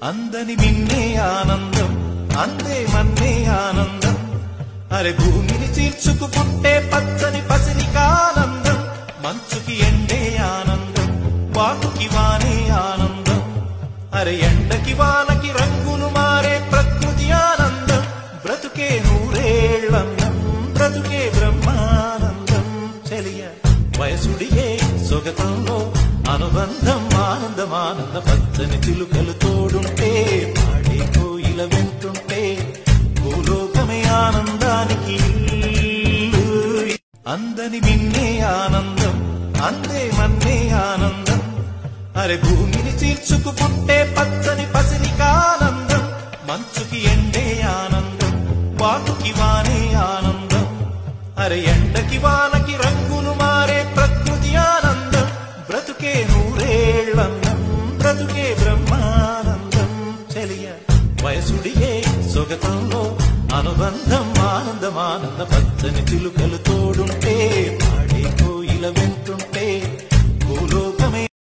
అందని మిన్నే ఆనందం అందే మన్నే ఆనందం అరే భూమిని చీల్చుకు పుట్టే పచ్చని పసిలికానందం మంచుకి ఎండే ఆనందం వాకుకి వానే ఆనందం అరే ఎండకి వానకి రంగులు మారే ప్రకృతి ఆనందం బ్రతుకే నూరేళ్లందం బ్రతుకే బ్రహ్మానందం చెలియ వయసుడియే సొగతంలో అనుబంధం ఆనందం ఆనంద పచ్చని చిలుకలు తోడుంటే పాడే కోయిల వెంటుంటే భూలోకమే ఆనందానికి అందని మిన్నే ఆనందం అందే మన్నే ఆనందం అరే భూమిని చీల్చుకు పుట్టే పచ్చని పసిలికానందం మంచుకి ఎండే ఆనందం వాకుకి వానే ఆనందం అరే ఎండకి వానకి రంగులు మారే ప్రకృతి ఆనందం బ్రతుకే నూరేళ్లందం బ్రతుకే బ్రహ్మానందం చెలియ వయసుడియే సొగతంలో అనుబంధం ఆనందం ఆనంద పచ్చని చిలుకలు తోడుంటే